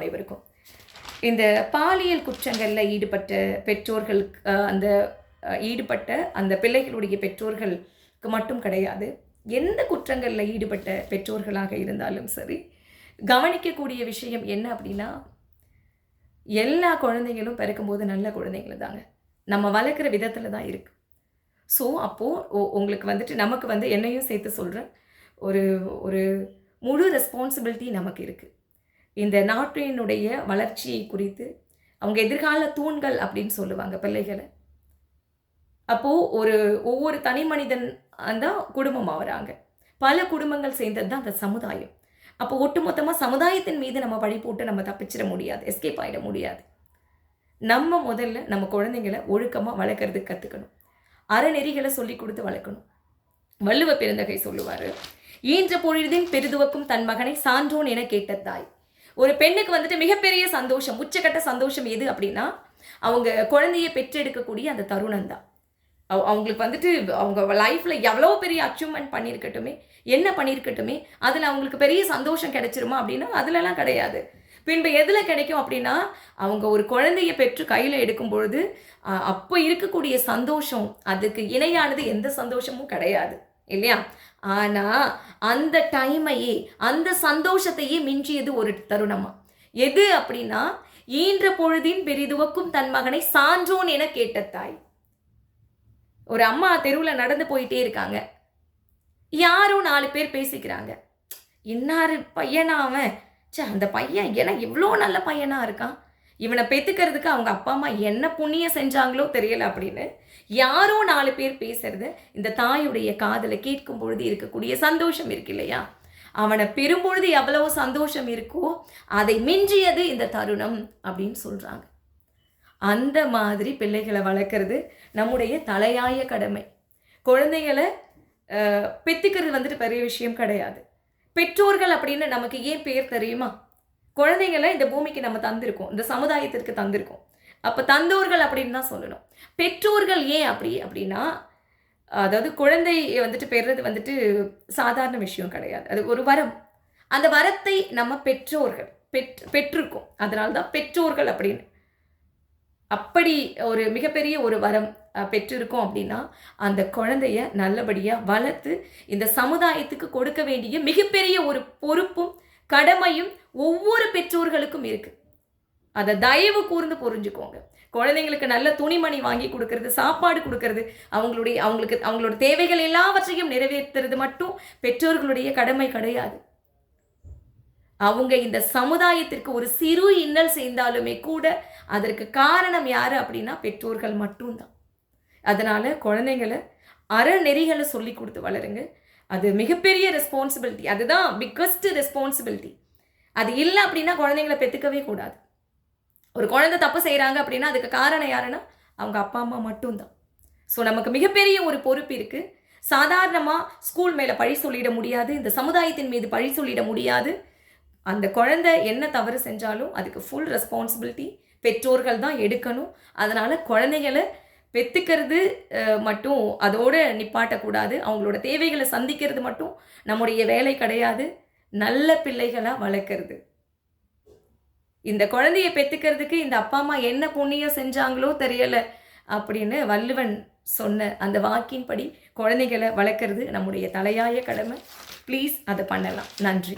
அனைவருக்கும் இந்த பாலியல் குற்றங்களில் ஈடுபட்ட பெற்றோர்கள் ஈடுபட்ட அந்த பிள்ளைகளுடைய பெற்றோர்களுக்கு மட்டும் கிடையாது, எந்த குற்றங்களில் ஈடுபட்ட பெற்றோர்களாக இருந்தாலும் சரி, கவனிக்கக்கூடிய விஷயம் என்ன அப்படின்னா, எல்லா குழந்தைங்களும் பிறக்கும்போது நல்ல குழந்தைங்களும் தாங்க. நம்ம வளர்க்குற விதத்தில் தான் இருக்குது. ஸோ அப்போது உங்களுக்கு நமக்கு என்னையும் சேர்த்து சொல்கிறேன், ஒரு ஒரு முழு ரெஸ்பான்சிபிலிட்டி நமக்கு இருக்குது. இந்த நாட்டினுடைய வளர்ச்சியை குறித்து அவங்க எதிர்கால தூண்கள் அப்படின்னு சொல்லுவாங்க பிள்ளைகளை. அப்போது ஒவ்வொரு தனி மனிதன் தான் குடும்பம் ஆகிறாங்க. பல குடும்பங்கள் சேர்ந்தது தான் அந்த சமுதாயம். அப்போ ஒட்டுமொத்தமாக சமுதாயத்தின் மீது நம்ம பழி போட்டு நம்ம தப்பிச்சிட முடியாது, எஸ்கேப் ஆகிட முடியாது. நம்ம முதல்ல நம்ம குழந்தைங்களை ஒழுக்கமாக வளர்க்குறதுக்கு கற்றுக்கணும். அறநெறிகளை சொல்லி கொடுத்து வளர்க்கணும். வள்ளுவ பெருந்தகை சொல்லுவார், ஈன்ற பொழுதின் பெரிதுவக்கும் தன் மகனை சான்றோன் என கேட்ட தாய். ஒரு பெண்ணுக்கு மிகப்பெரிய சந்தோஷம், உச்சக்கட்ட சந்தோஷம் எது அப்படின்னா, அவங்க குழந்தையை பெற்றெடுக்கக்கூடிய அந்த தருணம் தான். அவங்களுக்கு அவங்க லைஃப்பில் எவ்வளோ பெரிய அச்சீவ்மெண்ட் பண்ணியிருக்கட்டுமே, என்ன பண்ணியிருக்கட்டுமே, அதில் அவங்களுக்கு பெரிய சந்தோஷம் கிடைச்சிருமா அப்படின்னா அதிலலாம் கிடையாது. பின்பு எதில் கிடைக்கும் அப்படின்னா, அவங்க ஒரு குழந்தையை பெற்று கையில் எடுக்கும் பொழுது அப்போ இருக்கக்கூடிய சந்தோஷம், அதுக்கு இணையானது எந்த சந்தோஷமும் கிடையாது இல்லையா? ஆனால் அந்த டைமையே, அந்த சந்தோஷத்தையே மிஞ்சியது ஒரு தருணமா. எது அப்படின்னா, ஈன்ற பொழுதின் பெரிதுவக்கும் தன் மகனை சான்றோன் என கேட்ட தாய். ஒரு அம்மா தெருவில் நடந்து போயிட்டே இருக்காங்க. யாரும் 4 பேர் பேசிக்கிறாங்க, இன்னாரு பையனா அவன், அந்த பையன் ஏன்னா இவ்வளோ நல்ல பையனா இருக்கான், இவனை பெற்றுக்கிறதுக்கு அவங்க அப்பா அம்மா என்ன புண்ணியம் செஞ்சாங்களோ தெரியல அப்படின்னு யாரோ 4 பேர் பேசுறது இந்த தாயுடைய காதலை கேட்கும் பொழுது இருக்கக்கூடிய சந்தோஷம் இருக்கு இல்லையா? அவனை பெறும்பொழுது எவ்வளவு சந்தோஷம் இருக்கோ அதை மிஞ்சியது இந்த தருணம் அப்படின்னு சொல்கிறாங்க. அந்த மாதிரி பிள்ளைகளை வளர்க்குறது நம்முடைய தலையாய கடமை. குழந்தைகளை பெற்றுக்கிறது பெரிய விஷயம் கிடையாது. பெற்றோர்கள் அப்படின்னு நமக்கு ஏன் பேர் தெரியுமா? குழந்தைங்களை இந்த பூமிக்கு நம்ம தந்திருக்கோம், இந்த சமுதாயத்திற்கு தந்திருக்கோம். அப்போ தந்தோர்கள் அப்படின்னு தான் சொல்லணும். பெற்றோர்கள் ஏன் அப்படின்னா, அதாவது குழந்தை பெறுறது சாதாரண விஷயம் கிடையாது, அது ஒரு வரம். அந்த வரத்தை நம்ம பெற்றோர்கள் பெற்றிருக்கோம், அதனால தான் பெற்றோர்கள் அப்படின்னு. அப்படி ஒரு மிகப்பெரிய ஒரு வரம் பெற்றிருக்கோம் அப்படின்னா, அந்த குழந்தைய நல்லபடியாக வளர்த்து இந்த சமுதாயத்துக்கு கொடுக்க வேண்டிய மிகப்பெரிய ஒரு பொறுப்பும் கடமையும் ஒவ்வொரு பெற்றோர்களுக்கும் இருக்கு. அதை தயவு கூர்ந்து புரிஞ்சுக்கோங்க. குழந்தைங்களுக்கு நல்ல துணிமணி வாங்கி கொடுக்கறது, சாப்பாடு கொடுக்கறது, அவங்களோட தேவைகள் எல்லாவற்றையும் நிறைவேற்றுறது மட்டும் பெற்றோர்களுடைய கடமை கிடையாது. அவங்க இந்த சமுதாயத்திற்கு ஒரு சிறு இன்னல் செய்தாலுமே கூட அதற்கு காரணம் யாரு அப்படின்னா பெற்றோர்கள் மட்டும்தான். அதனால குழந்தைங்களை அறநெறிகளை சொல்லி கொடுத்து வளருங்க. அது மிகப்பெரிய ரெஸ்பான்சிபிலிட்டி, அதுதான் பிக்கஸ்ட் ரெஸ்பான்சிபிலிட்டி. அது இல்லை அப்படின்னா குழந்தைங்களை பெற்றுக்கவே கூடாது. ஒரு குழந்தை தப்பு செய்கிறாங்க அப்படின்னா அதுக்கு காரணம் யாருன்னா அவங்க அப்பா அம்மா மட்டும்தான். ஸோ நமக்கு மிகப்பெரிய ஒரு பொறுப்பு இருக்குது. சாதாரணமாக ஸ்கூல் மேலே பழி சொல்லிட முடியாது, இந்த சமுதாயத்தின் மீது பழி சொல்லிட முடியாது. அந்த குழந்தை என்ன தவறு செஞ்சாலும் அதுக்கு ஃபுல் ரெஸ்பான்சிபிலிட்டி பெற்றோர்கள் தான் எடுக்கணும். அதனால் குழந்தைகளை பெற்றுக்கிறது மட்டும் அதோடு நிப்பாட்டக்கூடாது. அவங்களோட தேவைகளை சந்திக்கிறது மட்டும் நம்முடைய வேலை கிடையாது. நல்ல பிள்ளைகளாக வளர்க்குறது. இந்த குழந்தையை பெற்றுக்கிறதுக்கு இந்த அப்பா அம்மா என்ன புண்ணியம் செஞ்சாங்களோ தெரியலை அப்படின்னு வள்ளுவன் சொன்ன அந்த வாக்கின்படி குழந்தைகளை வளர்க்குறது நம்முடைய தலையாய கடமை. ப்ளீஸ் அதை பண்ணலாம். நன்றி.